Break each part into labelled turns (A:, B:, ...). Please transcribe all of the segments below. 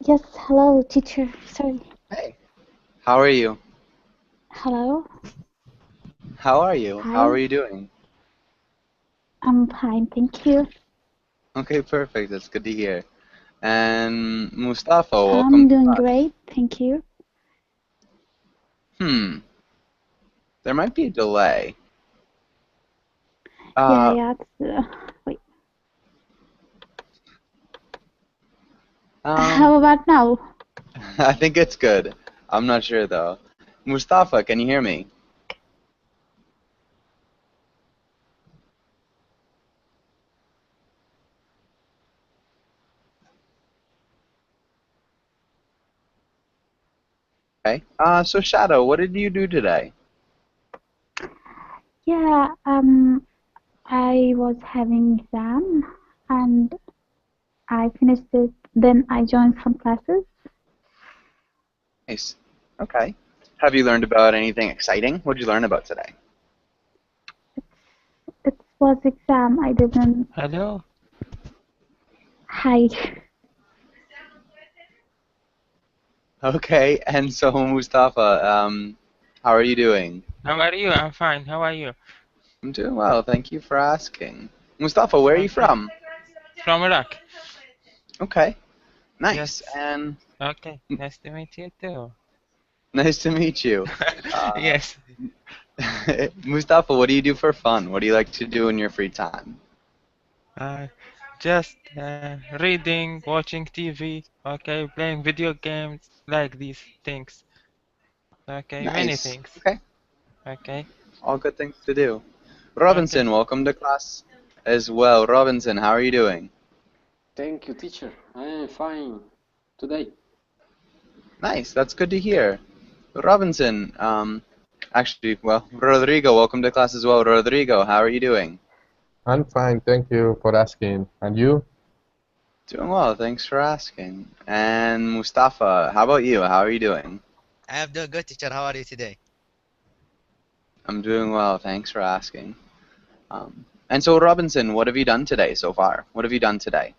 A: Yes, hello, teacher. Sorry.
B: Hey, how are you?
A: Hello.
B: How are you? How
A: Hi.
B: are you doing?
A: I'm fine, thank you.
B: Okay, perfect. That's good to hear. And Mustafa, welcome
A: I'm
B: to
A: doing
B: class.
A: great, thank you.
B: Hmm, there might be a delay.
A: Yeah,
B: Uh,
A: yeah. Wait.
B: um,
A: How about now?
B: I think it's good. I'm not sure though. Mustafa, can you hear me? Okay. So Shadow, what did you do today?
A: Yeah. I was having exam and I finished it. Then I joined some classes.
B: Nice. Okay. Have you learned about anything exciting? What did you learn about today?
A: It was exam. I didn't.
C: Hello,
A: Hi.
B: Okay. And so Mustafa, how are you doing?
C: how are you? I'm fine. How are you?
B: I'm doing well. Thank you for asking. Mustafa, where are you
C: Okay.
B: from?
C: From Iraq.
B: Okay. Nice.
C: Yes.
B: And
C: Okay. Nice to meet you too.
B: nice to meet you. Uh,
C: Yes.
B: Mustafa, what do you do for fun? What do you like to do in your free time?
C: Uh, just reading, watching TV. Okay, playing video games, like these things. Okay, many
B: Nice.
C: things.
B: Okay.
C: Okay.
B: All good things to do.
C: Okay.
B: Robinson, welcome to class as well. Robinson, how are you doing?
D: Thank you, teacher. I am fine today.
B: Nice. That's good to hear. Robinson, actually, well, Rodrigo, welcome to class as well. Rodrigo, how are you doing?
E: I'm fine, thank you for asking. And you?
B: Doing well. Thanks for asking. And Mustafa, how about you? How are you doing?
F: I'm doing good, teacher. How are you today?
B: I'm doing well. Thanks for asking. And so, Robinson, what have you done today so far? What have you done today?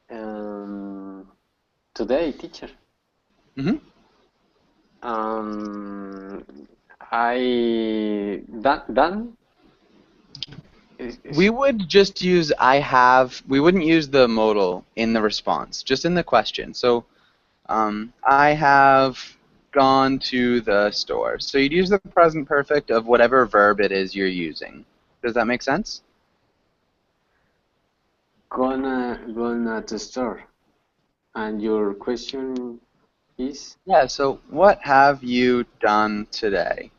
D: Um, Today, teacher.
B: Hmm.
D: Um, I done.
B: We would just use I have, we wouldn't use the modal in the response, just in the question. So, I have gone to the store. So you'd use the present perfect of whatever verb it is you're using. Does that make sense?
D: Gonna to store. And your question is
B: Yeah, so what have you done today?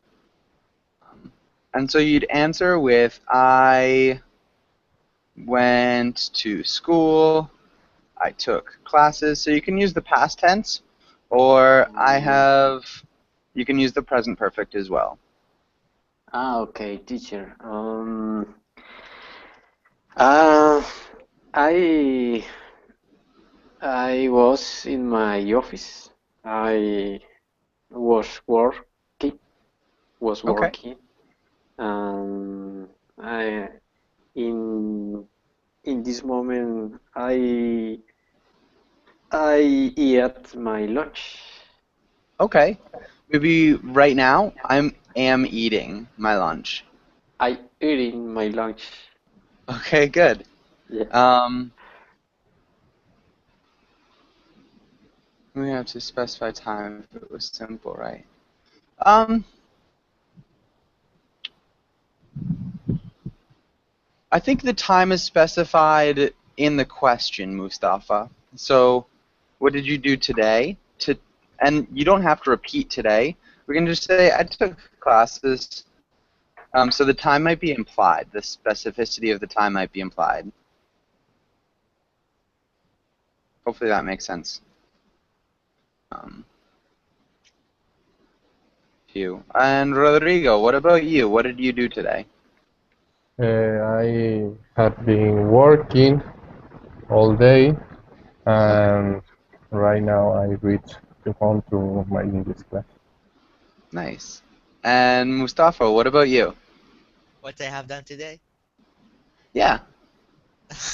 B: And so you'd answer with I went to school, I took classes. So you can use the past tense, or I
D: mm,
B: have, you can use the present perfect as well.
D: okay, teacher. Uh, I I was in my office. I was working was
B: Okay.
D: working. I in in this moment I eat my lunch.
B: Okay. Maybe right now I am eating my lunch.
D: I eating my lunch.
B: Okay, good.
D: Yeah.
B: Um, we have to specify time if it was simple, right? Um, I think the time is specified in the question, Mustafa. So, what did you do today? And you don't have to repeat today. We can just say I took classes. So the time might be implied. The specificity of the time might be implied. Hopefully that makes sense um, to you. And Rodrigo, what about you? What did you do today?
E: I have been working all day,
B: Okay,
E: and right now I reach to home to my English class.
B: nice. And Mustafa, what about you?
F: What I have done today?
B: Yeah.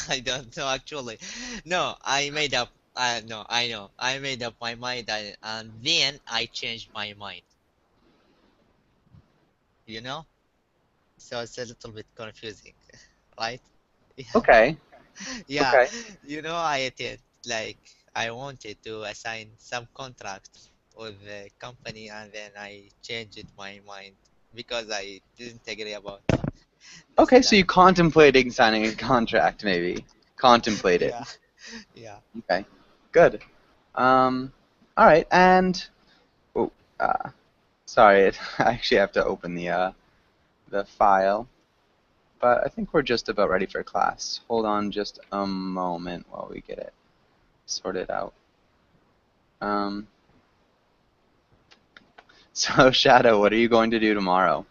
F: I don't know actually. No, I made up. No, I know. I made up my mind and then I changed my mind. You know? So it's a little bit confusing, right?
B: Okay.
F: Yeah,
B: Okay.
F: I did like I wanted to assign some contract with the company and then I changed my mind because I didn't agree about the
B: Okay. So
F: salary.
B: you contemplating signing a contract, maybe. Contemplated.
F: Yeah, yeah.
B: Okay. Good. All right. And oh, sorry, I actually have to open the file. But I think we're just about ready for class. Hold on just a moment while we get it sorted out. Um, so Shadow, what are you going to do tomorrow?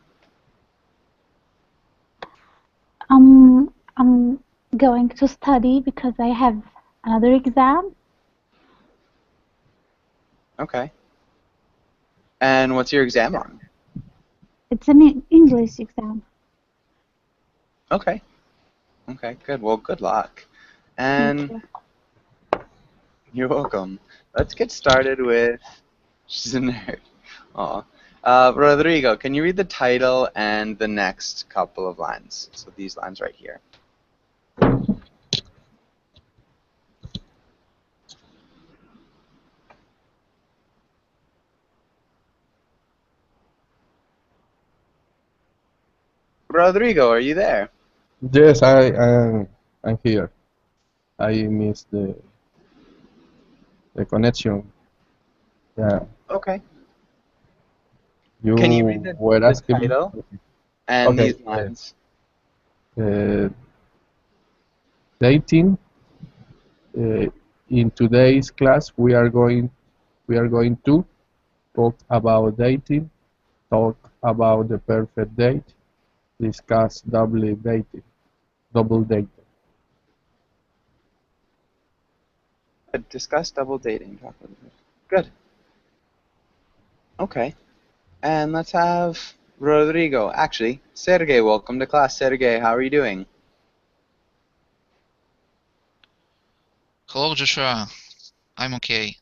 A: I'm going to study because I have another exam.
B: Okay. And what's your exam on?
A: It's an English exam.
B: Okay. Okay, good. Well, good luck.
A: Thank
B: And
A: you.
B: you're welcome. Let's get started with. She's a nerd. Aw. Rodrigo, can you read the title and the next couple of lines? So these lines right here. Rodrigo, are you there?
E: Yes, I'm here. I missed the connection. Yeah,
B: Okay.
E: you
B: Can you read
E: were
B: the
E: asking me.
B: title and
E: Okay,
B: these lines?
E: uh, dating. Uh, in today's class, we are going to talk about dating, talk about the perfect date, discuss double dating.
B: Discuss double dating. Good. Okay. And let's have Rodrigo. Actually, Sergey, welcome to class. Sergey, how are you doing?
G: Hello, Joshua. I'm okay.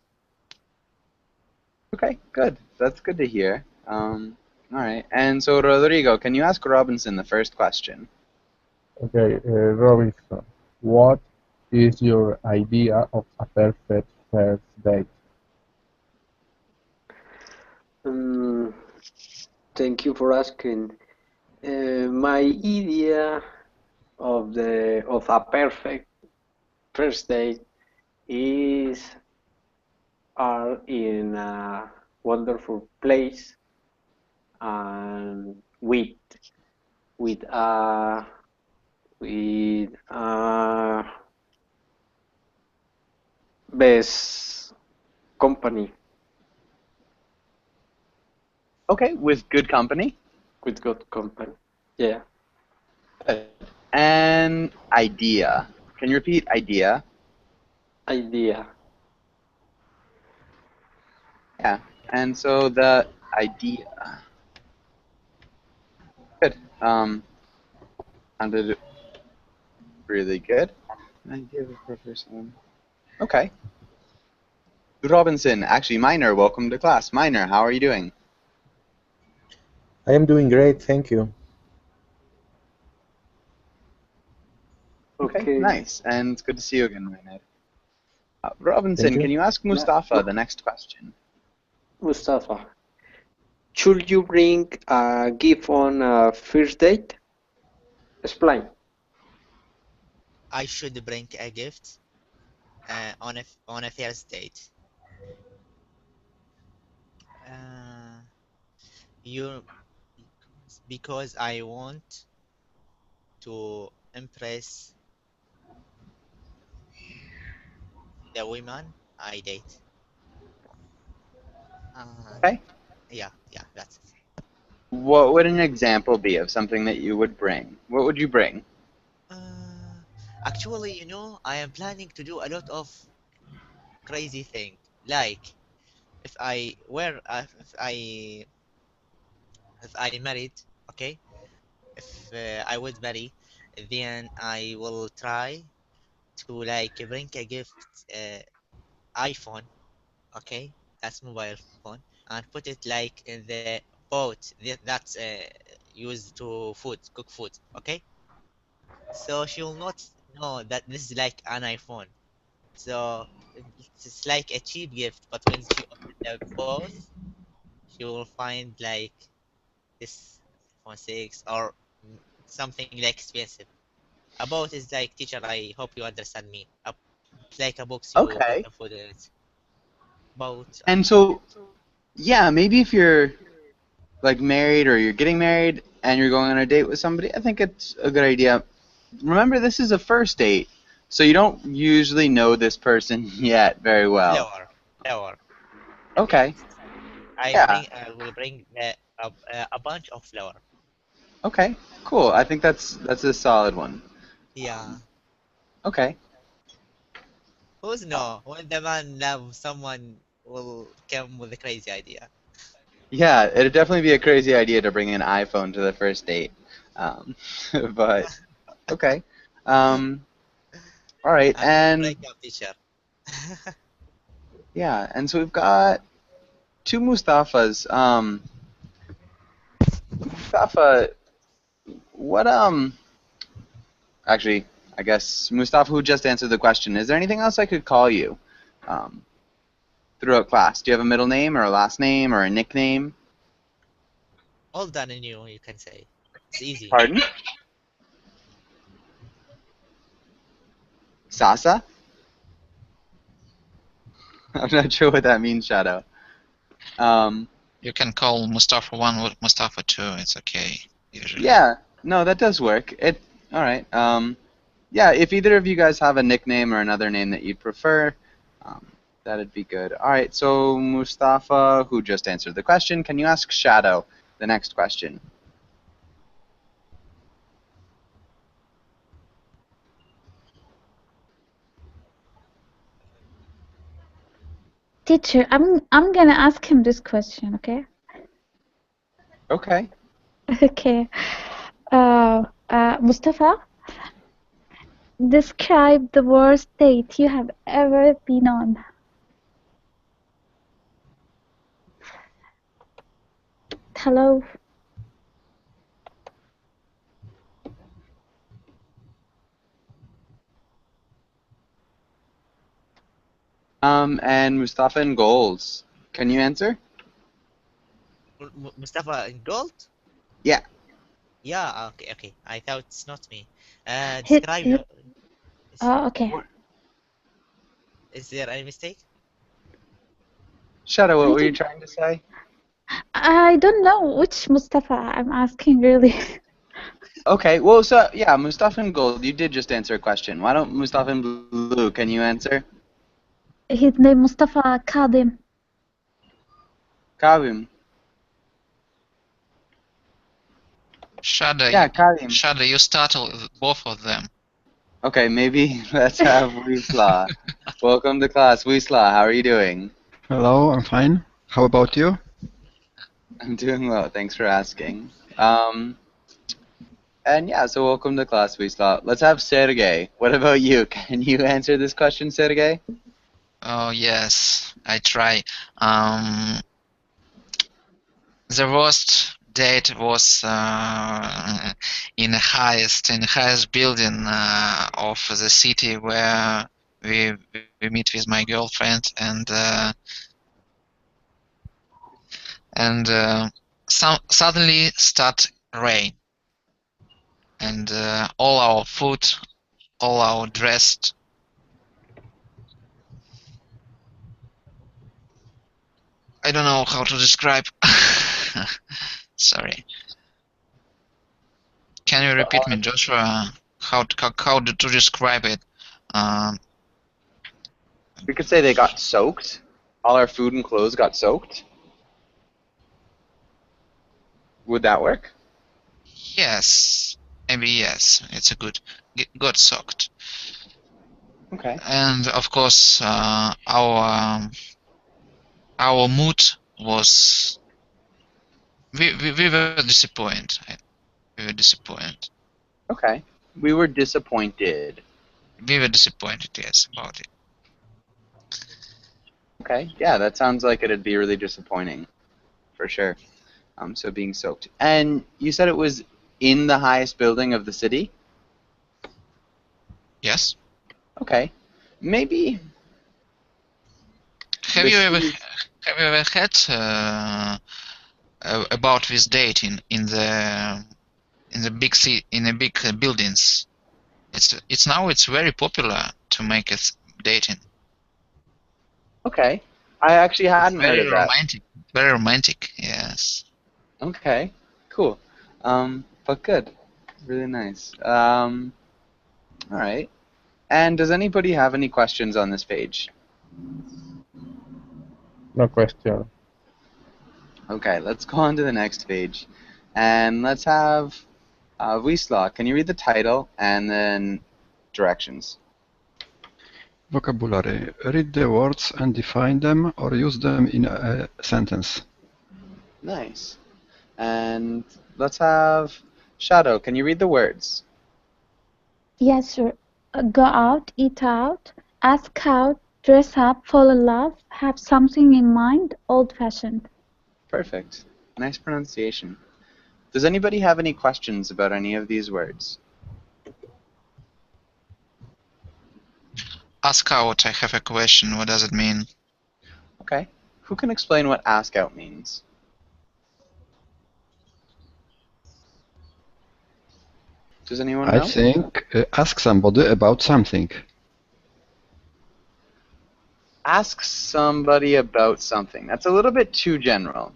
B: Okay, good. That's good to hear. All right. And so, Rodrigo, can you ask Robinson the first question?
E: Okay, Robinson, what is your idea of a perfect first date?
D: Um, Thank you for asking. My idea of a perfect first date is are in a wonderful place and with a with a best company,
B: Okay, with good company.
D: with good company. Yeah,
B: Good. And idea. Can you repeat idea?
D: idea.
B: Yeah. And so the idea. Good. Sounded really good. An idea of a perfect person. Okay. Robinson, actually, Minor, welcome to class. Minor, how are you doing?
H: I am doing great, thank you.
B: Okay,
D: Okay,
B: nice. And it's good to see you again, Minor.
H: Thank
B: Robinson, can
H: you.
B: you ask Mustafa the next question?
D: Mustafa, should you bring a gift on a first date? Explain.
F: I should bring a gift on a first date. Uh, you because I want to impress the women I date. And
B: Okay.
F: yeah, that's it.
B: What would an example be of something that you would bring? What would you bring?
F: Uh, Actually, I am planning to do a lot of crazy thing. Like if I were if I married, okay? If I would marry, then I will try to like bring a gift. iPhone, okay, that's mobile phone, and put it like in the pot that's used to cook food, okay? So she will not know that this is like an iPhone. So it's like a cheap gift, but when she opens the box, she will find like this iPhone 6 or something like expensive. A boat is like, teacher, I hope you understand me. It's like a box you put
B: Okay.
F: the food in it. Boat.
B: And so, yeah, maybe if you're like married or you're getting married and you're going on a date with somebody, I think it's a good idea. Remember, this is a first date, so you don't usually know this person yet very well.
F: Flower. Flower.
B: Okay.
F: Yes.
B: Yeah.
F: I will bring a bunch of flower.
B: Okay. Cool. I think that's a solid one.
F: Yeah.
B: Okay.
F: Who's know when the man loves someone will come with a crazy idea.
B: Yeah, it'd definitely be a crazy idea to bring an iPhone to the first date. Um, but okay. Um, all right,
F: And
B: and
F: break up, teacher.
B: yeah, and so we've got two Mustafas. Mustafa, what actually, I guess Mustafa, who just answered the question, is there anything else I could call you um, throughout class? Do you have a middle name or a last name or a nickname?
F: All done in you can say. It's easy.
B: Pardon? Sasa? I'm not sure what that means, Shadow.
G: You can call Mustafa 1 with Mustafa 2. It's okay, usually.
B: Yeah, no, that does work. All right. Yeah, if either of you guys have a nickname or another name that you'd prefer, um, that'd be good. All right, so Mustafa, who just answered the question, can you ask Shadow the next question?
A: Teacher, I'm gonna ask him this question, okay?
B: Okay.
A: Okay. Mustafa, describe the worst date you have ever been on. Hello?
B: And Mustafa and goals. Can you answer?
F: Mustafa in gold?
B: Yeah.
F: Yeah, okay. I thought it's not me.
A: He,
F: Describe
A: he,
F: your.
A: okay.
F: Is there any mistake?
B: Shadow, what
A: I
B: were you
A: don't,
B: trying to say?
A: I don't know which Mustafa I'm asking really.
B: Okay, well, so yeah, Mustafa and gold, you did just answer a question. Why don't Mustafa and blue, can you answer?
A: His name Mustafa Kadim.
B: Kavim.
G: Shadow,
B: Yeah, Kavim.
G: Shadow, you startle both of them.
B: Okay, maybe let's have Wisla. Welcome to class, Wisla. How are you doing?
I: Hello, I'm fine. How about you?
B: I'm doing well. Thanks for asking. And yeah, so welcome to class, Wisla. Let's have Sergey. What about you? Can you answer this question, Sergey?
G: Oh, yes, I try. The worst date was in the highest building of the city where we meet with my girlfriend, and suddenly start rain, and all our food, all our dressed. I don't know how to describe. Sorry. Can you repeat me, Joshua? How to describe it? Um,
B: We could say they got soaked. All our food and clothes got soaked. Would that work?
G: yes, maybe yes. It's a good. Got soaked.
B: Okay.
G: And of course, our mood was. We were disappointed. We were disappointed.
B: Okay. We were disappointed.
G: We were disappointed, yes, about it.
B: Okay, yeah, that sounds like it'd be really disappointing, for sure. So being soaked. And you said it was in the highest building of the city?
G: Yes.
B: Okay. Maybe
G: Have
B: the
G: you ever
B: city's...
G: had about this date in the big buildings? It's now it's very popular to make it dating.
B: Okay. I actually
G: It's
B: hadn't heard
G: very
B: of that.
G: romantic. Very romantic. Yes.
B: Okay, cool. But good. Really nice. All right. And does anybody have any questions on this page?
E: No question.
B: Okay, let's go on to the next page. And let's have Wisla, can you read the title and then directions?
I: Vocabulary. Read the words and define them or use them in a sentence.
B: Nice. And let's have Shadow, can you read the words?
A: Yes, sir. Go out, eat out, ask out, dress up, fall in love, have something in mind, old-fashioned.
B: Perfect. Nice pronunciation. Does anybody have any questions about any of these words?
G: Ask out. I have a question. What does it mean?
B: Okay. Who can explain what ask out means? Does anyone
I: I
B: know?
I: think ask somebody about something.
B: Ask somebody about something. That's a little bit too general.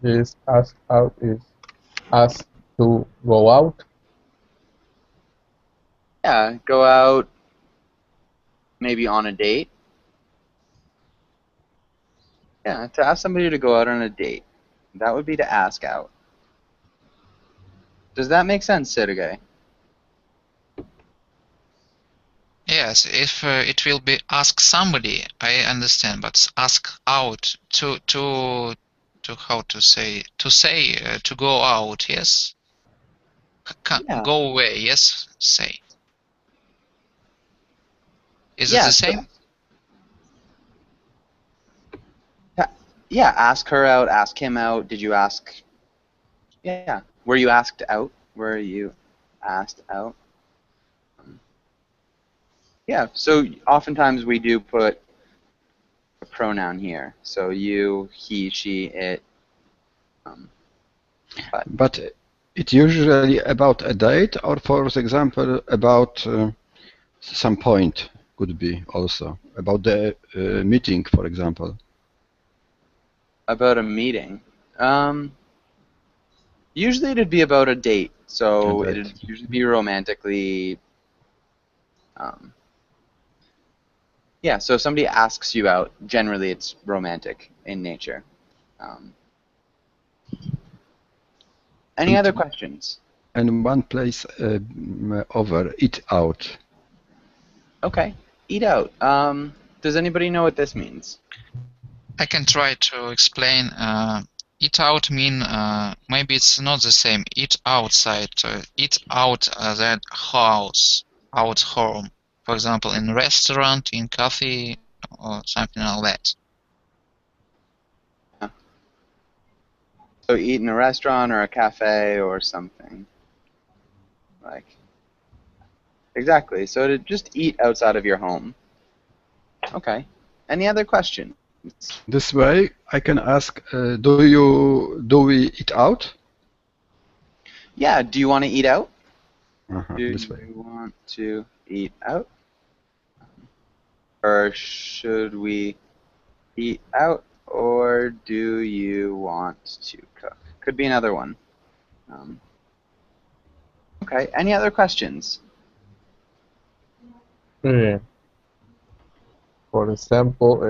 E: Is ask out is ask to go out.
B: Yeah, go out maybe on a date. Yeah, to ask somebody to go out on a date. That would be to ask out. Does that make sense, Sergey?
G: Yes, if it will be ask somebody, I understand, but ask out to how to say to go out, yes,
B: Yeah.
G: go away, yes, say. Is it
B: Yeah,
G: the same?
B: Yeah, ask her out, ask him out. Did you ask? Yeah. Were you asked out? Were you asked out? Yeah, so oftentimes we do put a pronoun here. So you, he, she, it.
I: But it's usually about a date or, for example, about some point could be also. About the meeting, for example.
B: About a meeting. Usually it'd be about a date. So it'd usually be romantically. Yeah, so if somebody asks you out, generally it's romantic in nature. Any other questions?
I: And one place over, eat out.
B: Okay, eat out. Does anybody know what this means?
G: I can try to explain. Eat out mean maybe it's not the same. Eat outside. Eat out that house, out home. For example, in restaurant, in cafe, or something like that.
B: Yeah. So eat in a restaurant or a cafe or something. Like, exactly. So to just eat outside of your home. Okay. Any other questions?
I: This way, I can ask, do we eat out?
B: Yeah. Do you want to eat out? Do
I: This way.
B: you want to eat out? Or should we eat out? Or do you want to cook? Could be another one. Okay. Any other questions?
E: For example,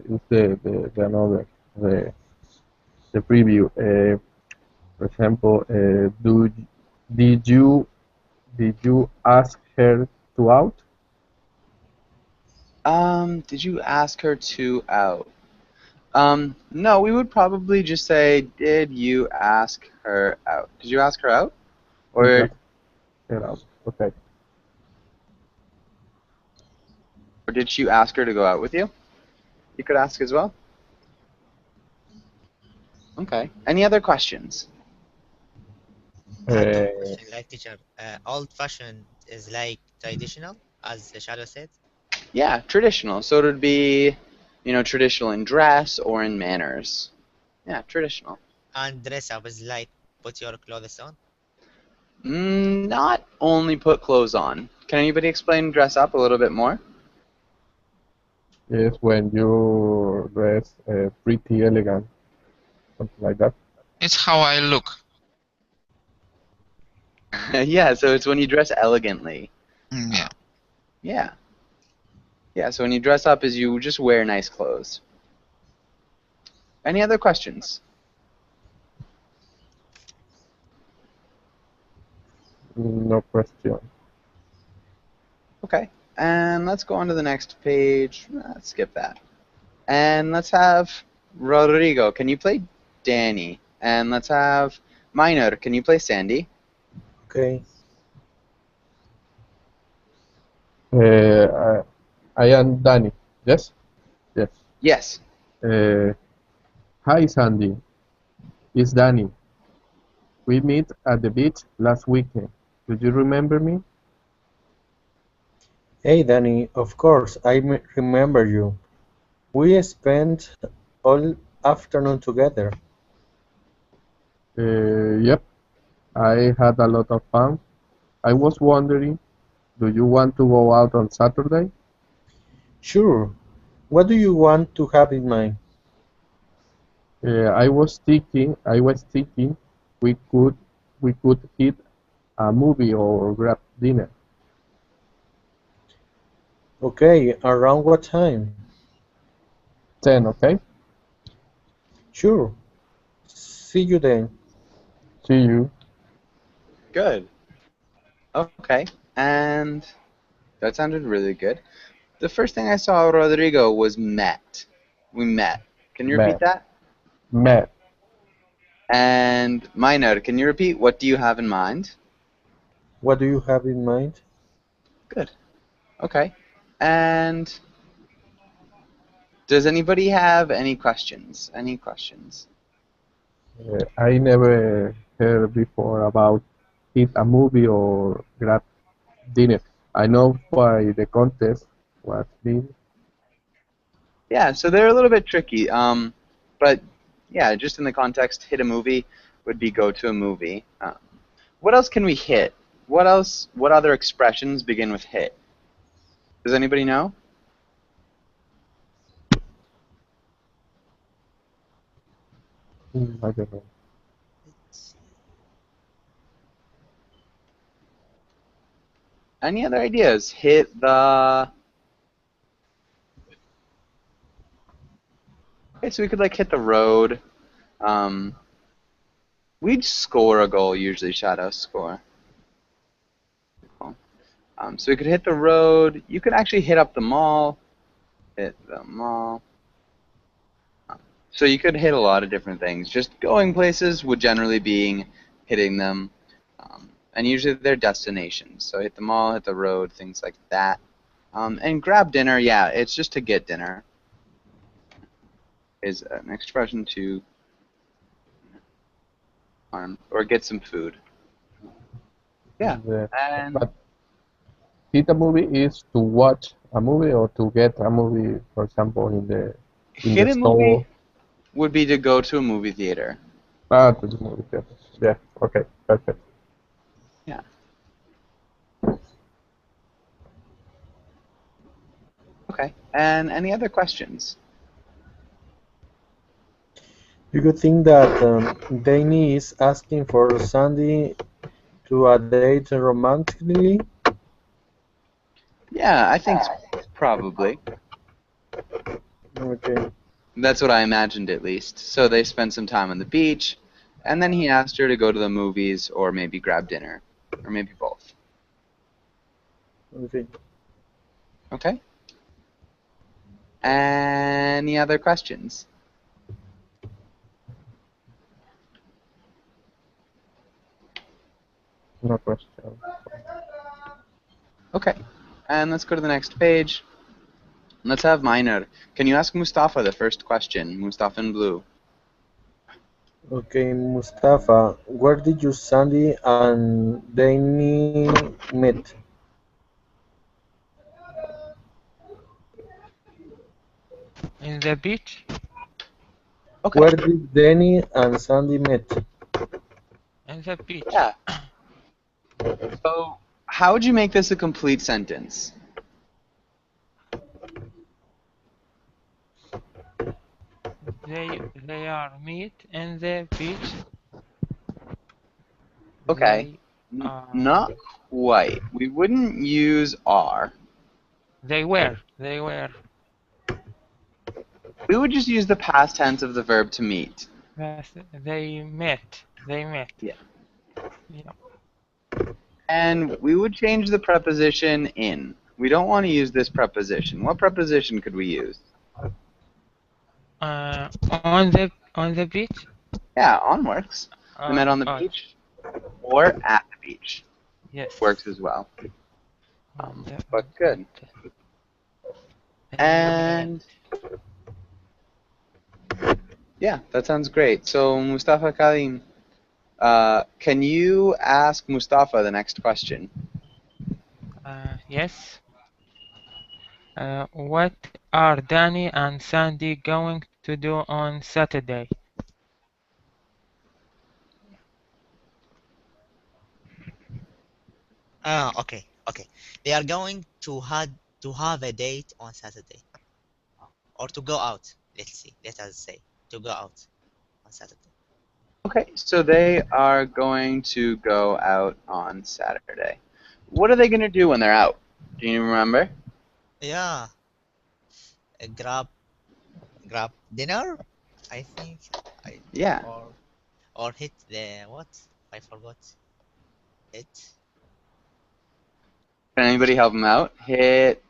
E: is the another the preview. For example, did you ask her to out?
B: Did you ask her to out? No, we would probably just say, did you ask her out? Did you ask her out? Or
E: Okay.
B: did she ask her to go out with you? you could ask as well. Okay. Any other questions?
H: I have
E: Uh,
H: a question, like teacher. Old-fashioned is like traditional, as the shadow said.
B: Yeah, traditional. So it would be, traditional in dress or in manners. Yeah, traditional.
H: And dress up is like put your clothes on.
B: Not only put clothes on. Can anybody explain dress up a little bit more?
E: is when you dress pretty elegant, something like that.
G: It's how I look.
B: Yeah, so it's when you dress elegantly.
G: Yeah.
B: Yeah. Yeah, so when you dress up is you just wear nice clothes. Any other questions?
E: No question.
B: Okay. And let's go on to the next page. Let's skip that. And let's have Rodrigo. Can you play Danny? And let's have Minor. Can you play Sandy?
H: Okay.
E: I am Danny. Yes? Yes.
B: Yes.
E: Hi, Sandy. It's Danny. We met at the beach last weekend. Do you remember me?
H: Hey, Danny. Of course, I remember you. We spent all afternoon together.
E: Yep. I had a lot of fun. I was wondering, do you want to go out on Saturday?
H: Sure. What do you want to have in mind?
E: I was thinking we could hit a movie or grab dinner.
H: Okay, around what time?
E: 10, okay?
H: Sure. See you then.
E: See you.
B: Good. Okay. And that sounded really good. The first thing I saw Rodrigo was met. We met. Can you repeat
E: Met.
B: that?
E: Met.
B: And Minor, can you repeat? What do you have in mind?
H: What do you have in mind?
B: Good. Okay. And does anybody have any questions? Any questions?
E: I never heard before about hit a movie or grab dinner. I know why the contest was been.
B: Yeah, so they're a little bit tricky. But yeah, just in the context, hit a movie would be go to a movie. What else can we hit? What else? What other expressions begin with hit? Does anybody know?
E: I don't know.
B: Any other ideas? Hit the. Okay, so we could like hit the road. Um, we'd score a goal usually. Shadow score. Cool. So we could hit the road. You could actually hit up the mall. Hit the mall. So you could hit a lot of different things. Just going places would generally being hitting them. And usually they're destinations. So hit the mall, hit the road, things like that. And grab dinner, yeah, it's just to get dinner. Is an expression to or get some food. Yeah. And
E: But hit a movie is to watch a movie or to get a movie, for example, in
B: hit
E: the
B: a
E: store.
B: movie would be to go to a movie theater.
E: To the movie theater. Yeah. Okay. Perfect.
B: Yeah. Okay. And any other questions?
H: Do you think that Danny is asking for Sandy to a date romantically?
B: Yeah, I think probably.
H: Okay.
B: That's what I imagined at least. So they spent some time on the beach, and then he asked her to go to the movies or maybe grab dinner, or maybe both.
H: Okay.
B: Okay? Any other questions?
E: No question.
B: Okay. And let's go to the next page. Let's have Minor. Can you ask Mustafa the first question? Mustafa in blue.
H: Okay, Mustafa, where did you Sandy and Danny meet?
C: In the beach?
B: Okay.
H: Where did Danny and Sandy meet?
C: In the beach.
B: Yeah. So, how would you make this a complete sentence?
C: They are meet in the beach.
B: Okay.
C: They are.
B: Not quite. We wouldn't use are.
C: They were. They were.
B: We would just use the past tense of the verb to meet.
C: Yes, they met. They met.
B: Yeah.
C: Yeah.
B: And we would change the preposition in. We don't want to use this preposition. What preposition could we use?
C: On the beach.
B: Yeah, on works. They met on the
C: On.
B: beach or at the beach.
C: Yes.
B: Works as well.
C: Yeah,
B: But good. And yeah, that sounds great. So Mustafa Kalim, can you ask Mustafa the next question?
C: Yes. What are Danny and Sandy going to do on Saturday?
F: Okay. They are going to have a date on Saturday, or to go out. Let us say to go out on Saturday.
B: Okay, so they are going to go out on Saturday. What are they going to do when they're out? Do you remember?
F: Yeah, grab dinner, I think.
B: Yeah.
F: Or hit the what? I forgot. Hit.
B: Can anybody help them out? Hit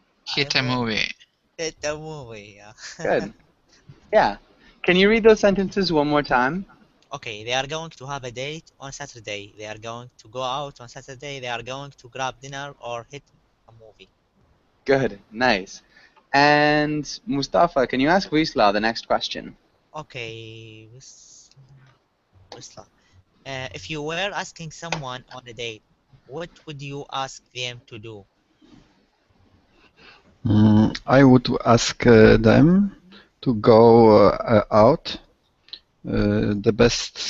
G: a movie.
F: Hit a movie. Yeah.
B: Good. Yeah. Can you read those sentences one more time?
F: Okay, they are going to have a date on Saturday. They are going to go out on Saturday. They are going to grab dinner or hit a movie.
B: Good. Nice. And Mustafa, can you ask Wisla the next question?
F: Okay, Wisla. If you were asking someone on a date, what would you ask them to do?
I: I would ask them to go out. The best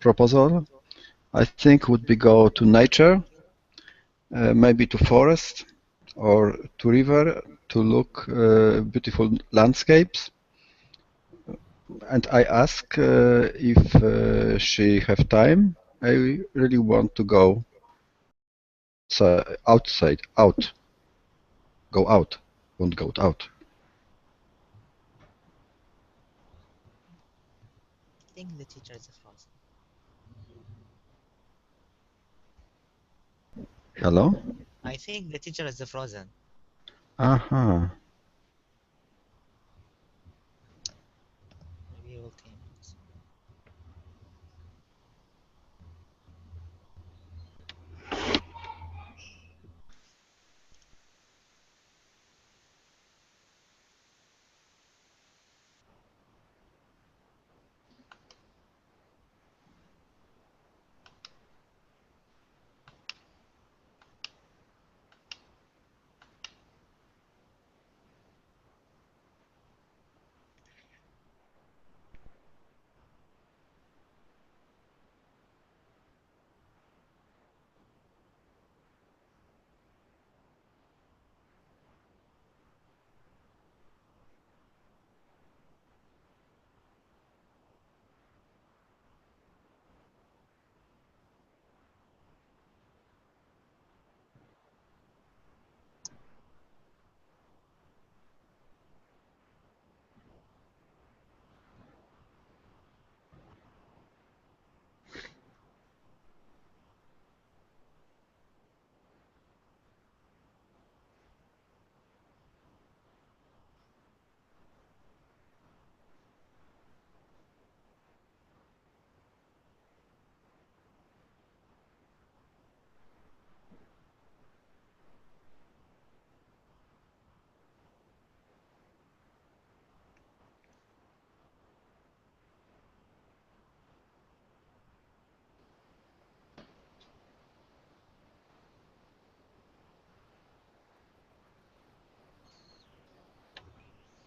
I: proposal, I think, would be go to nature, maybe to forest or to river to look beautiful landscapes. And I ask if she have time. I really want to go outside, out. Go out. Won't go out.
F: I think the teacher is frozen.
I: Hello?
F: I think the teacher is frozen.
I: Aha.
F: Maybe we'll came.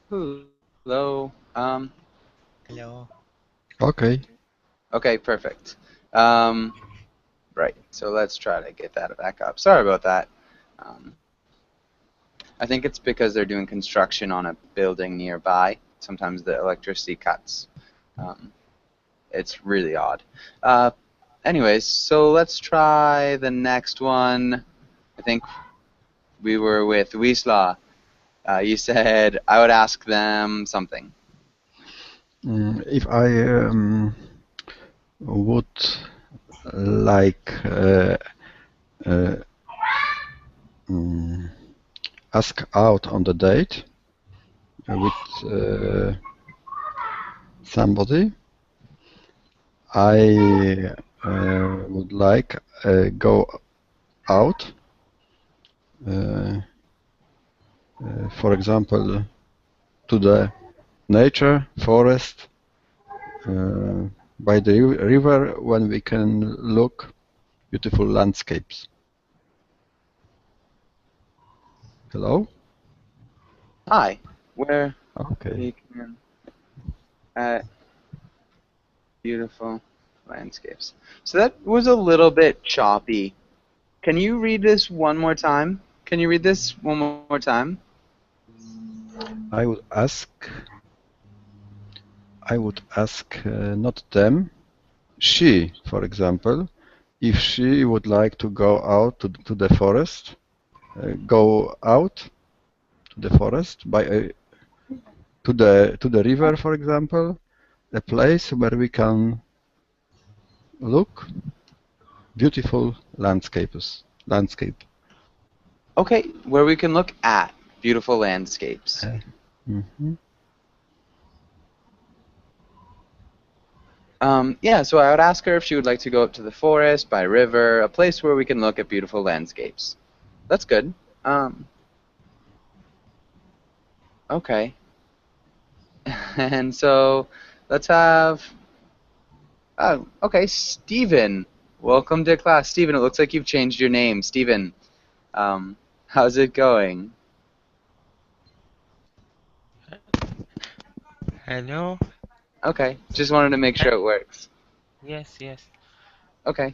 B: Hello.
F: Hello.
I: Okay.
B: Okay, perfect. Right. So let's try to get that back up. Sorry about that. Um, I think it's because they're doing construction on a building nearby. Sometimes the electricity cuts. Um, it's really odd. Anyways, so let's try the next one. I think we were with Wisla. You said I would ask them something.
I: If I would like uh, mm, ask out on the date with somebody, I would like go out. For example, to the nature, forest, by the river, when we can look beautiful landscapes. Hello?
B: Hi. Where
I: Okay.
B: we can at beautiful landscapes. So that was a little bit choppy. Can you read this one more time? Can you read this one more time?
I: I would ask not them, she, for example, if she would like to go out to the forest, go out to the forest by to the river, for example, a place where we can look beautiful landscape.
B: Okay, where we can look at beautiful landscapes.
I: Mhm.
B: Yeah, so I would ask her if she would like to go up to the forest, by river, a place where we can look at beautiful landscapes. That's good. Okay. And so let's have. Oh, okay, Steven. Welcome to class. Steven, it looks like you've changed your name. Steven, how's it going?
C: Hello?
B: Okay, just wanted to make sure it works.
C: Yes, yes.
B: Okay.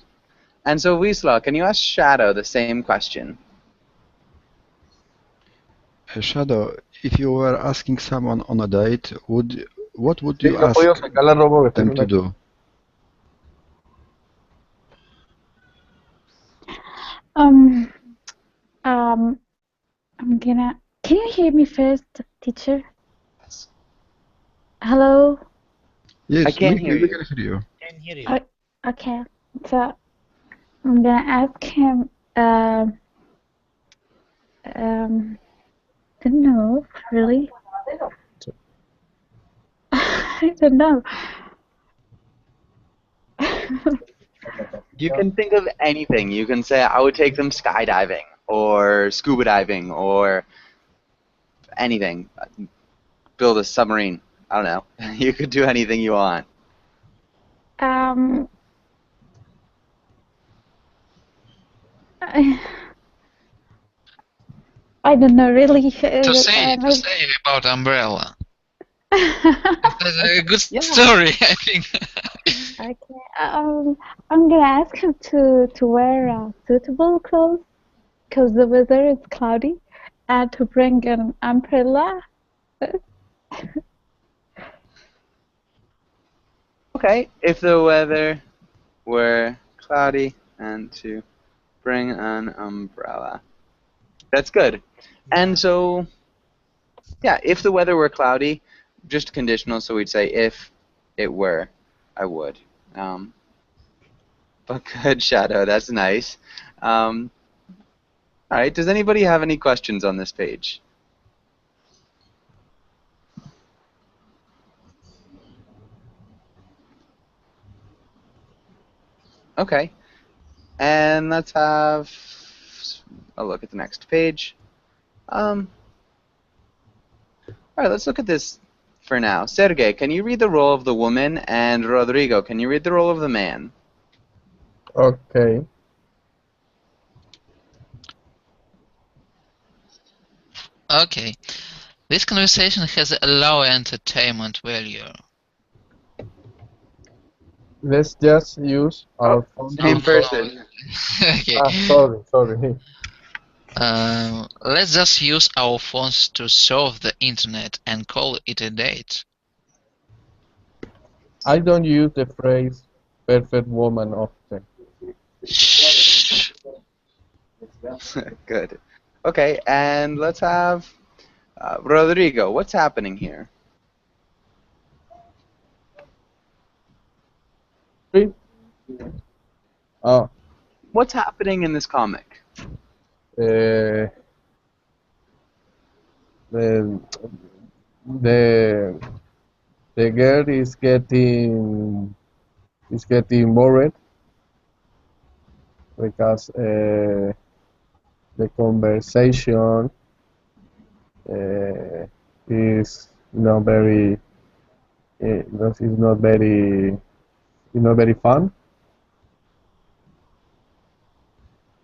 B: And so, Wisla, can you ask Shadow the same question?
I: Shadow, if you were asking someone on a date, what would
E: Sí,
I: you
E: no
I: ask
E: puedo sacar la ropa, estoy en
I: them to
E: una...
I: do?
A: Um, um, can you hear me first, teacher? Hello?
B: I
I: Yes,
B: can't hear
I: we
B: you.
I: can hear you.
F: Can hear you.
A: Okay, so I'm gonna ask him, don't know, really. I don't know.
B: You can think of anything. You can say, I would take them skydiving, or scuba diving, or anything. Build a submarine. I don't know. You could do anything you want.
A: Um, I don't know, really.
G: To say about umbrella. That's a good
A: Yeah.
G: story, I think.
A: Okay. I'm gonna ask him to wear suitable clothes because the weather is cloudy, and to bring an umbrella.
B: Okay, if the weather were cloudy and to bring an umbrella. That's good. And so, yeah, if the weather were cloudy, just conditional, so we'd say if it were, I would. But good, Shadow, that's nice. All right, does anybody have any questions on this page? Okay, and let's have a look at the next page. All right, let's look at this for now. Sergey, can you read the role of the woman? And Rodrigo, can you read the role of the man?
E: Okay.
G: Okay. This conversation has a low entertainment value.
E: Let's just use our
B: Oh,
E: phone
B: same
E: to solve.
B: person.
G: Okay.
E: Sorry.
G: Let's just use our phones to surf the internet and call it a date.
E: I don't use the phrase perfect woman often.
G: Shh.
B: Good. Okay, and let's have Rodrigo. What's happening here?
E: Oh,
B: What's happening in this comic?
E: the the the girl is getting worried because the conversation is not very is not very fun.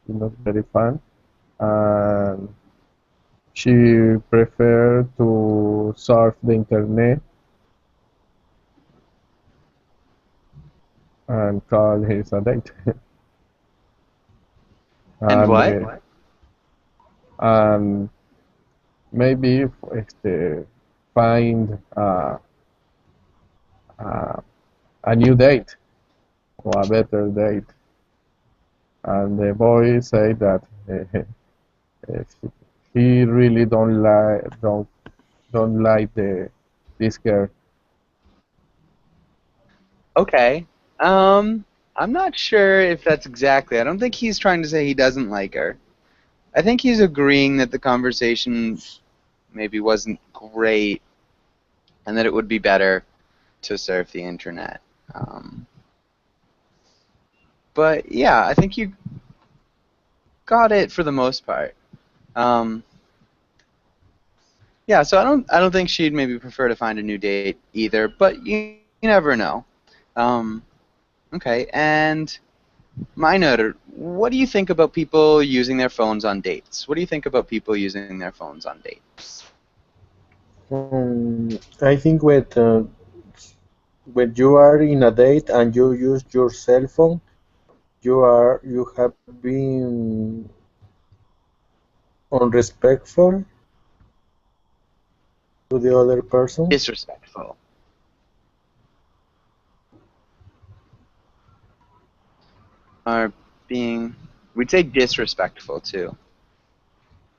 E: It's not very fun, and she prefer to surf the internet and call his a date.
B: And what?
E: And maybe find a new date or a better date. And the boy say that he really don't like this girl.
B: Okay. I'm not sure if that's exactly. I don't think he's trying to say he doesn't like her. I think he's agreeing that the conversation maybe wasn't great, and that it would be better to surf the internet. But yeah, I think you got it for the most part. Yeah, so I don't think she'd maybe prefer to find a new date either, but you never know. Okay, and Minor, what do you think about people using their phones on dates? What do you think about people using their phones on dates?
H: I think when you are in a date and you use your cell phone, you have been unrespectful to the other person.
B: Disrespectful. Or being, we'd say disrespectful too.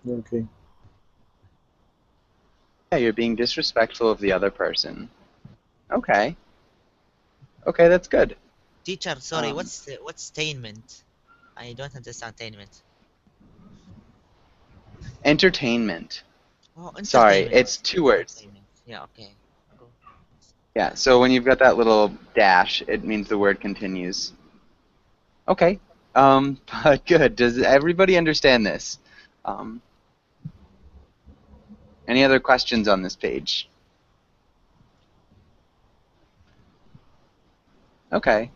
H: Okay.
B: Yeah, you're being disrespectful of the other person. Okay. Okay, that's good.
F: Teacher, sorry, what's tainment? I don't understand tainment.
B: Entertainment.
F: Oh,
B: Sorry,
F: entertainment.
B: it's 2 words.
F: Entertainment. Yeah, okay. Go.
B: Yeah, so when you've got that little dash, it means the word continues. Okay. But good. Does everybody understand this? Any other questions on this page? Okay.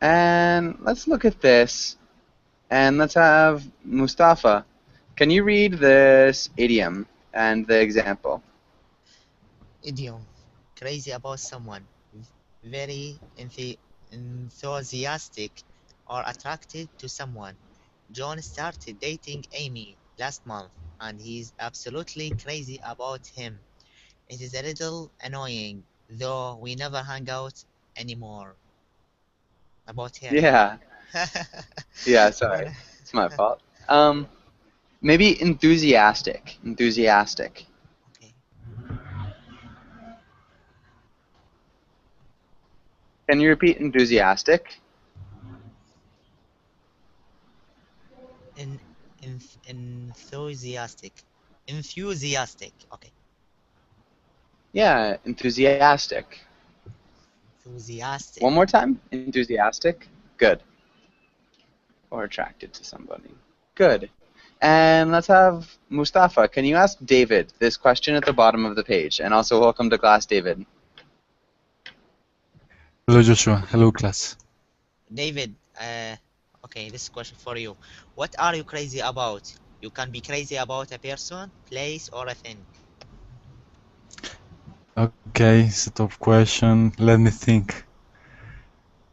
B: And let's look at this. And let's have Mustafa. Can you read this idiom and the example?
F: Idiom. Crazy about someone. Very enthusiastic or attracted to someone. John started dating Amy last month, and he's absolutely crazy about him. It is a little annoying, though we never hang out anymore. About her,
B: Yeah. Yeah, sorry.
F: Wanna-
B: It's my fault. Maybe enthusiastic. Enthusiastic.
F: Okay.
B: Can you repeat enthusiastic?
F: Enthusiastic. Enthusiastic. Okay.
B: Yeah, enthusiastic.
F: Enthusiastic.
B: One more time. Enthusiastic. Good. Or attracted to somebody. Good. And let's have Mustafa. Can you ask David this question at the bottom of the page? And also welcome to class, David.
J: Hello, Joshua. Hello, class.
F: David, okay, this is a question for you. What are you crazy about? You can be crazy about a person, place, or a thing.
J: Okay, it's a tough question. Let me think.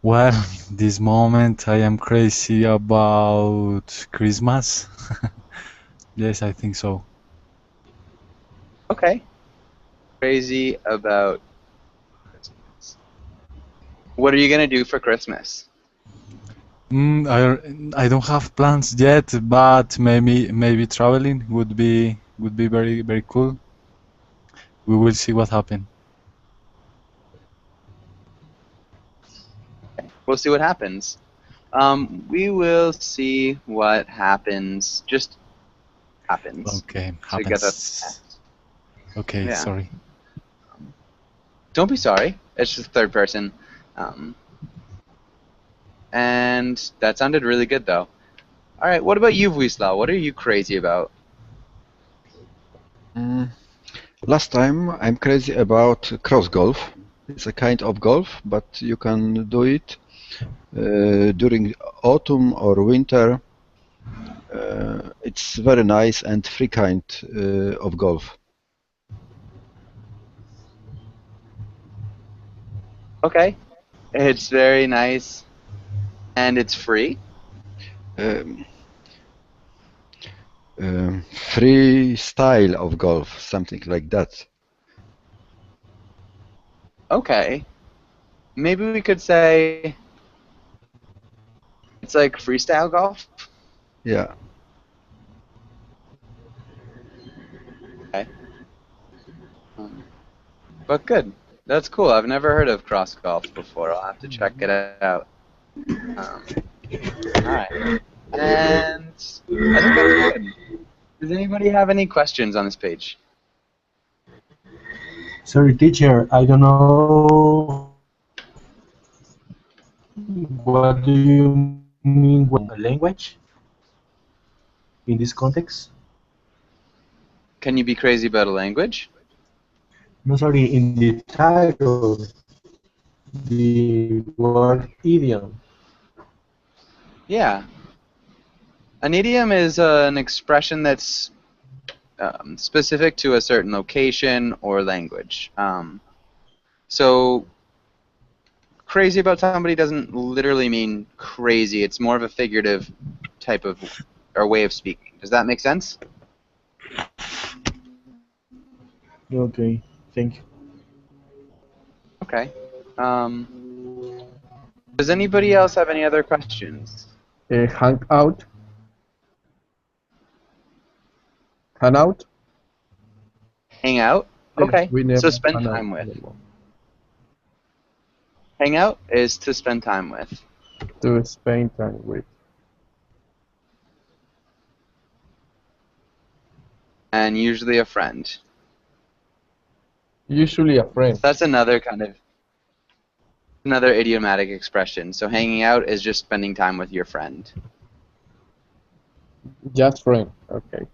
J: Well, this moment I am crazy about Christmas. Yes, I think so.
B: Okay. Crazy about Christmas. What are you gonna do for Christmas?
J: I don't have plans yet, but maybe traveling would be very cool. We will see what happens.
B: We'll see what happens. We will see what happens. Just happens.
J: Okay,
B: So you get that.
J: happens. Okay,
B: Yeah.
J: sorry.
B: Don't be sorry. It's just third person. And that sounded really good, though. All right. What about you, Wisla? What are you crazy about?
I: Last time I'm crazy about cross golf. It's a kind of golf, but you can do it during autumn or winter. It's very nice and free kind of golf.
B: Okay. It's very nice. And it's free?
I: Free style of golf, something like that.
B: Okay. Maybe we could say it's like freestyle golf?
I: Yeah.
B: Okay. But good. That's cool. I've never heard of cross golf before. I'll have to check it out. Alright. And I think that's good. Does anybody have any questions on this page?
H: Sorry, teacher, I don't know. What do you mean with a language in this context?
B: Can you be crazy about a language?
H: No, sorry, in the title, the word idiom.
B: Yeah. An idiom is an expression that's specific to a certain location or language. So crazy about somebody doesn't literally mean crazy. It's more of a figurative type of or way of speaking. Does that make sense?
H: Okay, thank you.
B: Okay. Does anybody else have any other questions?
E: Hang out. Hang out.
B: Hang out?
E: Yes,
B: Okay.
E: we never
B: So spend
E: hang out
B: time with.
E: anymore.
B: Hang out is to spend time with.
E: To spend time with.
B: And usually a friend.
E: Usually a friend.
B: That's another idiomatic expression. So hanging out is just spending time with your friend.
E: Just friend. Okay.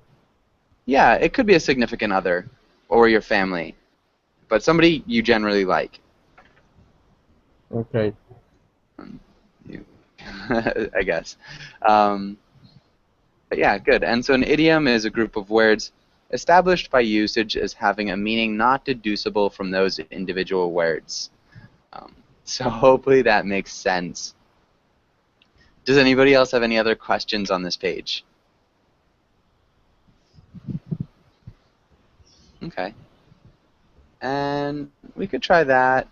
B: Yeah, it could be a significant other or your family, but somebody you generally like.
E: Okay.
B: I guess. But yeah, good. And so an idiom is a group of words established by usage as having a meaning not deducible from those individual words. So hopefully that makes sense. Does anybody else have any other questions on this page? Okay. And we could try that.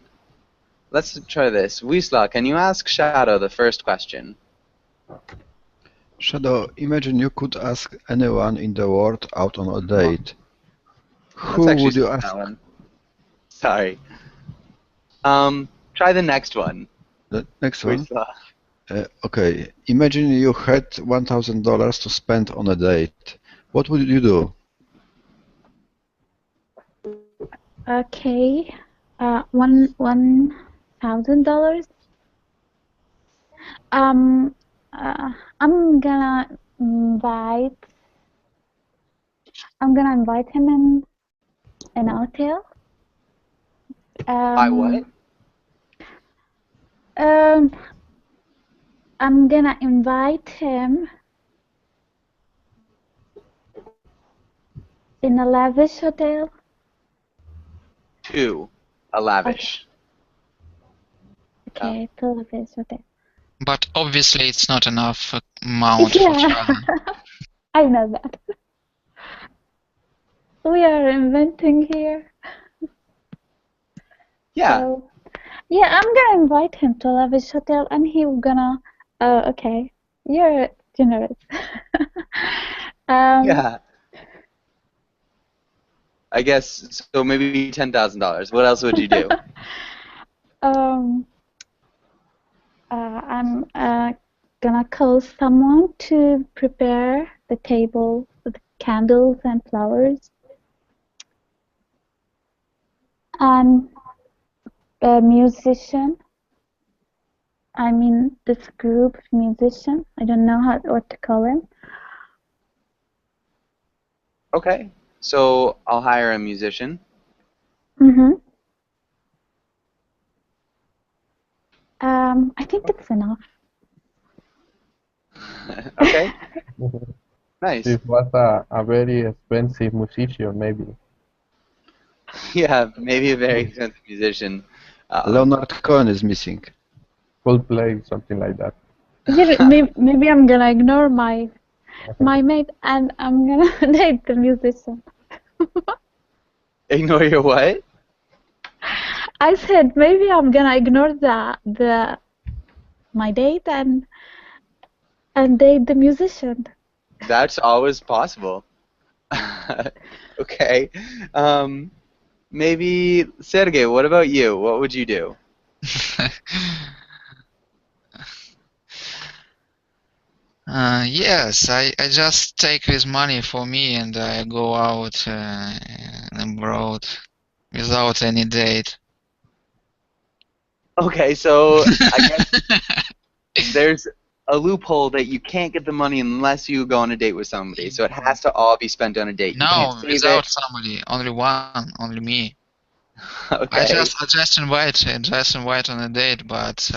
B: Let's try this. Wisla, can you ask Shadow the first question?
I: Shadow, imagine you could ask anyone in the world out on a date. Who would you ask?
B: That one. Sorry. Try the next one.
I: The next one?
B: Wisla.
I: Okay, imagine you had $1,000 to spend on a date. What would you do?
A: Okay. $1,000. I'm gonna invite. I'm gonna invite him in an hotel.
B: By what?
A: I'm gonna invite him in a lavish hotel.
B: to a lavish.
A: Okay, to lavish. Okay.
G: But obviously it's not enough amount for
A: Yeah,
G: traveling.
A: I know that. We are inventing here.
B: Yeah.
A: So, yeah, I'm gonna invite him to lavish hotel, and he's gonna. Okay, you're generous.
B: Yeah. I guess so. Maybe $10,000. What else would you do?
A: I'm gonna call someone to prepare the table with candles and flowers, and a musician. I mean, this group of musician. I don't know what to call him.
B: Okay. So I'll hire a musician.
A: Mm-hmm. I think it's enough.
B: Okay. Nice.
E: This was a very expensive musician, maybe.
B: Yeah, maybe a very expensive musician.
I: Leonard Cohen is missing.
E: Coldplay, something like that.
A: Yeah, maybe I'm gonna ignore my mate, and I'm gonna date the musician.
B: Ignore your what?
A: I said maybe I'm gonna ignore my date and date the musician.
B: That's always possible. Okay. Maybe Sergey, what about you? What would you do?
G: Yes, I just take this money for me and I go out abroad without any date.
B: Okay, so I guess there's a loophole that you can't get the money unless you go on a date with somebody. So it has to all be spent on a date. You
G: No,
B: can't save
G: without
B: it.
G: somebody, only one, only me.
B: Okay.
G: I just invite on a date, but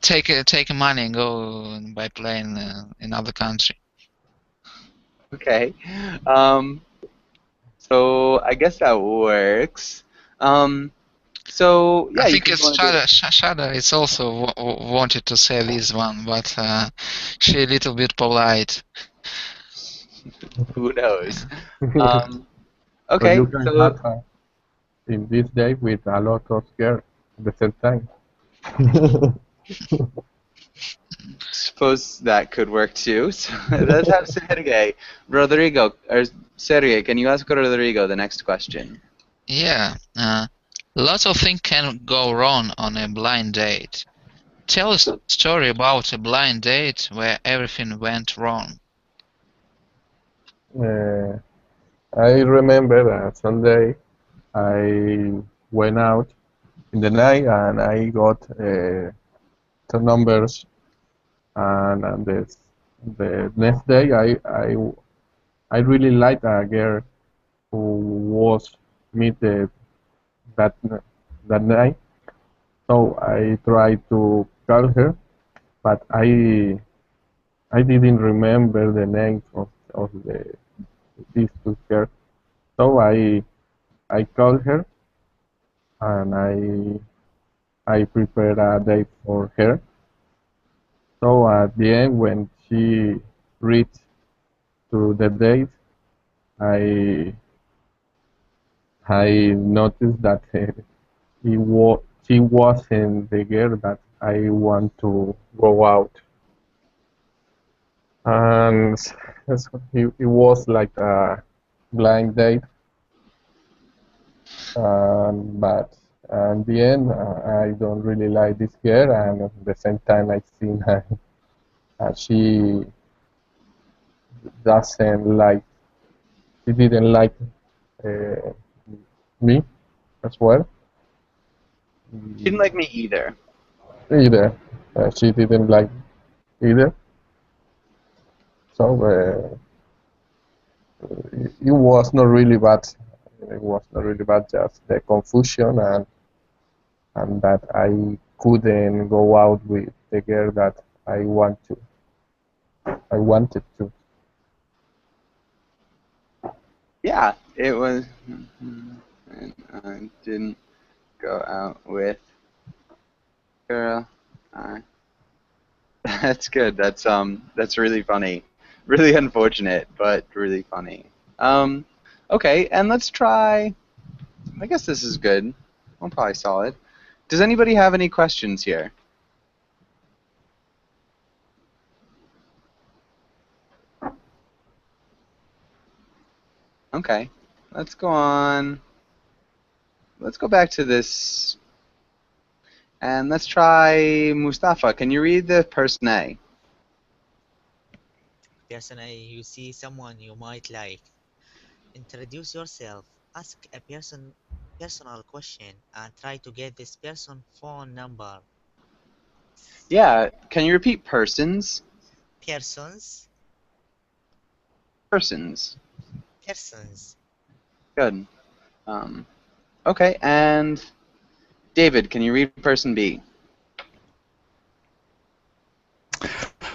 G: take money and go by plane in other country.
B: Okay. So I guess that works. So yeah,
G: I
B: you
G: think
B: could
G: it's
B: go on a date.
G: Shada. It's also wanted to say this one, but she a little bit polite.
B: Who knows?
E: So
B: Okay,
E: you can
B: so
E: have in this day with a lot of girls at the same time.
B: suppose that could work too. So let's have Sergey. Rodrigo, or Sergey, can you ask Rodrigo the next question?
G: Yeah, lots of things can go wrong on a blind date. Tell us a story about a blind date where everything went wrong.
E: I remember Sunday I went out in the night and I got some numbers, and the next day I really liked a girl who was meet that that night. So I tried to call her, but I didn't remember the names of these two girls. So I called her and I prepared a date for her. So at the end, when she reached to the date, I I noticed that she wasn't the girl that I want to go out, and it was like a blind date. But in the end, I don't really like this girl, and at the same time, I seen her. She doesn't like, she didn't like uh, me as well.
B: She didn't like me either.
E: Either. She didn't like either. So it was not really bad. It was not really bad, just the confusion and that I couldn't go out with the girl that I wanted to.
B: Yeah, it was. and I didn't go out with girl. That's good. That's really funny. Really unfortunate, but really funny. Okay, and let's try. I guess this is good. Well, probably solid. Does anybody have any questions here? Okay, let's go on. Let's go back to this, and let's try Mustafa. Can you read the person A?
F: Person A, you see someone you might like. Introduce yourself. Ask a personal question and try to get this person's phone number.
B: Yeah, can you repeat persons?
F: Persons.
B: Persons.
F: Persons.
B: Good. Okay, and David, can you read person B?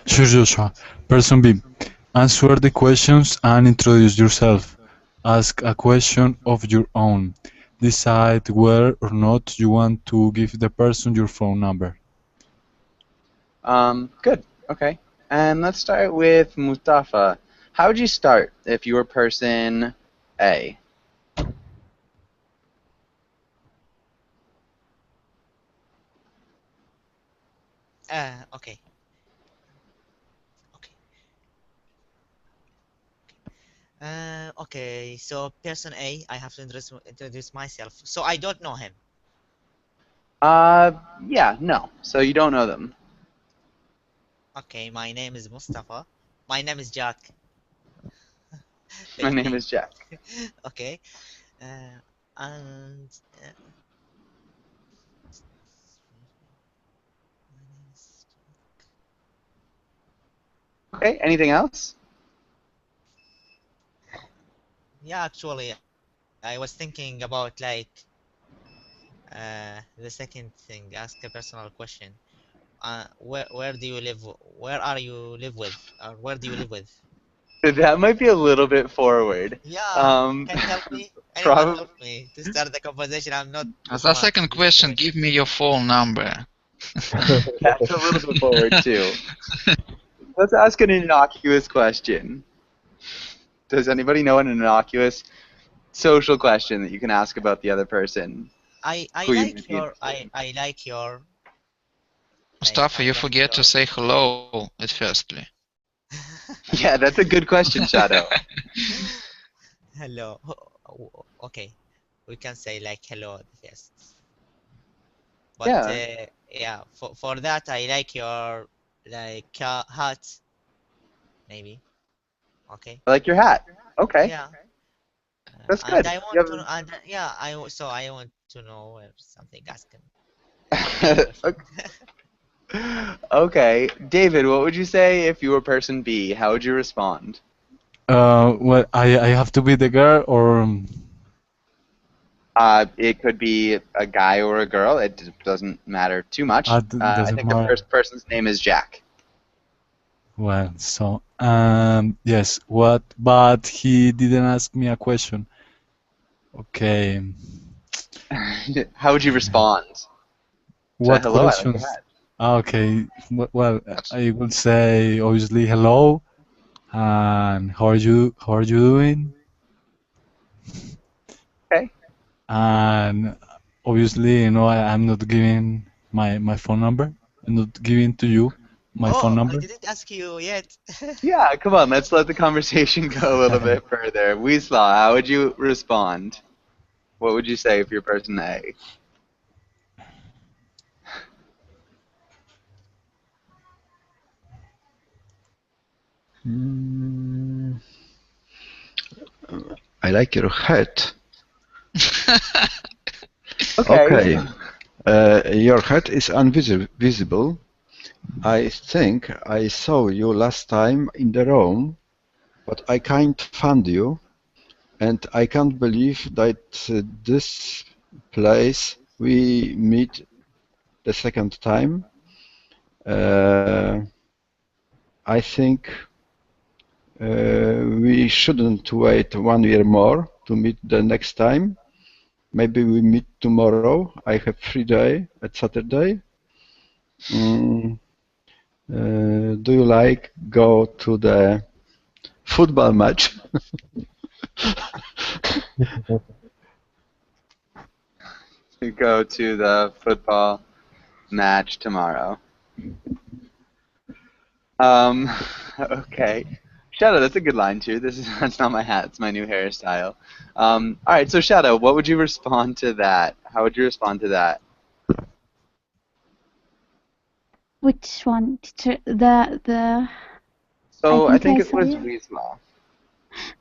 J: Sure, Joshua. Person B. Answer the questions and introduce yourself. Ask a question of your own. Decide whether or not you want to give the person your phone number.
B: Good. Okay. And let's start with Mustafa. How would you start if you were person A?
F: Okay. Okay, so person A, I have to introduce myself. So I don't know him.
B: Yeah, no. So you don't know them.
F: Okay, my name is Mustafa. My name is Jack.
B: My name is Jack.
F: Okay. And
B: Okay, anything else?
F: yeah, actually, I was thinking about like the second thing, ask a personal question. Where do you live? Where are you live with? Or where do you live with?
B: That might be a little bit forward.
F: Yeah, can you help me? Anyone
B: Probably.
F: help me to start the conversation? I'm not.
G: As a second question, give me your phone number.
B: That's a little bit forward too. Let's ask an innocuous question. Does anybody know an innocuous social question that you can ask about the other person?
F: I like your.
G: Mustafa, you forget to say hello at firstly.
B: Yeah, that's a good question, Shadow.
F: Hello. Okay, we can say like hello at first. But yeah, for that I like your like hat. Maybe. Okay.
B: I like your hat. Okay.
F: Yeah.
B: That's good.
F: And I want to, and yeah, I want to know something asking.
B: Okay, David, what would you say if you were person B? How would you respond?
J: Well, I have to be the girl or.
B: It could be a guy or a girl. It doesn't matter too much. I think the first person's name is Jack.
J: Well, so yes. What? But he didn't ask me a question. Okay.
B: How would you respond?
J: What
B: hello,
J: questions? Okay. Well, I would say obviously hello, and how are you? How are you doing?
B: Okay.
J: And obviously, you know, I'm not giving my phone number. I'm not giving to you my phone number.
F: I didn't ask you yet.
B: Yeah, come on, let's let the conversation go a little bit further. Wisla, how would you respond? What would you say if you're person A?
I: I like your hat.
B: Okay.
I: Your hat is invisible. I think I saw you last time in the room, but I can't find you, and I can't believe that this place we meet the second time. I think we shouldn't wait 1 year more to meet the next time. maybe we meet tomorrow. I have free day at Saturday. Do you like go to the football match?
B: We go to the football match tomorrow. Okay. Shadow, that's a good line too. That's not my hat. It's my new hairstyle. All right. So Shadow, what would you respond to that? How would you respond to that?
A: Which one, teacher? The.
B: So I think
A: I
B: it
A: saw
B: was
A: you.
B: Wisla.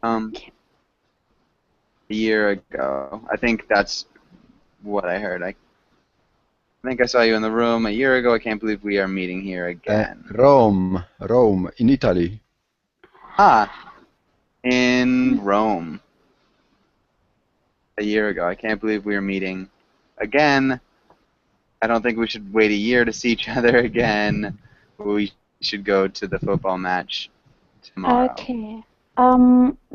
B: A year ago. I think that's what I heard. I think I saw you in the room a year ago. I can't believe we are meeting here again.
I: Rome, in Italy.
B: In Rome. A year ago. I can't believe we are meeting again. I don't think we should wait a year to see each other again. We should go to the football match tomorrow.
A: Okay.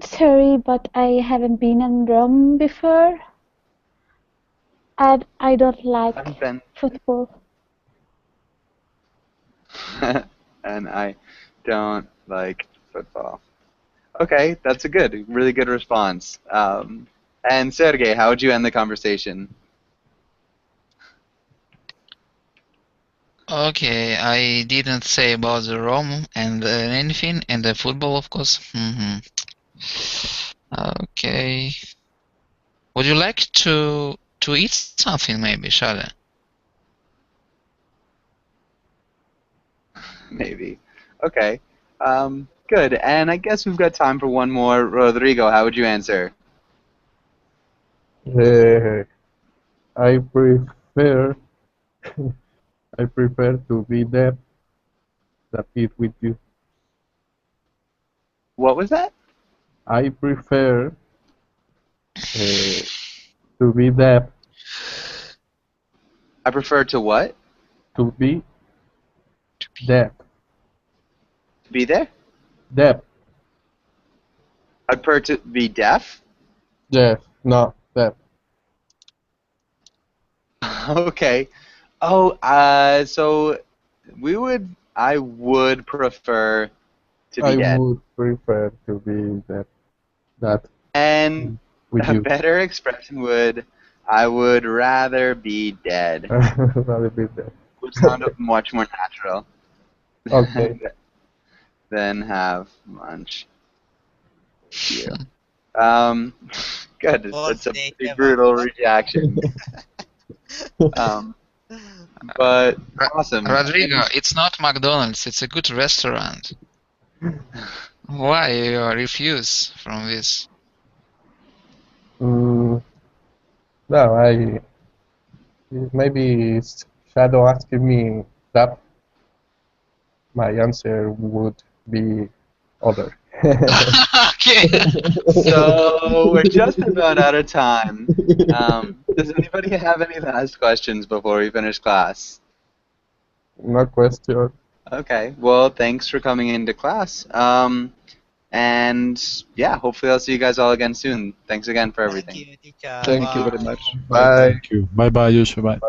A: Sorry, but I haven't been in Rome before. And I don't like
B: Haven't been.
A: football.
B: And I don't like football. Okay, that's a really good response. And Sergey, how would you end the conversation?
G: Okay, I didn't say about the Rome and anything, and the football, of course. Okay. Would you like to eat something, maybe, Shadow?
B: Maybe. Okay. Good. And I guess we've got time for one more. Rodrigo, how would you answer?
E: I prefer to be there than eat with you.
B: What was that?
E: I prefer to be there.
B: I prefer to what?
E: To be there.
B: To be there?
E: Deaf.
B: I prefer to be deaf?
E: Yes. No. Deaf.
B: Okay. Oh, so I would prefer to be dead.
E: I would prefer to be dead. That.
B: And
E: with
B: a
E: you.
B: better expression I would rather be dead.
E: Rather be dead.
B: Would sound much more natural.
E: Okay.
B: Than have lunch. You. Good. That's a pretty brutal reaction. But awesome.
G: Rodrigo, it's not McDonald's. It's a good restaurant. Why you refuse from this?
E: No, maybe it's Shadow asking me that. My answer would be other.
G: Okay.
B: So we're just about out of time. Does anybody have any last questions before we finish class?
E: No question.
B: Okay. Well, thanks for coming into class. And yeah, hopefully I'll see you guys all again soon. Thanks again for everything.
F: Thank you, teacher.
I: Thank you very much.
J: Bye. Thank you. Bye bye, Yusha. Bye.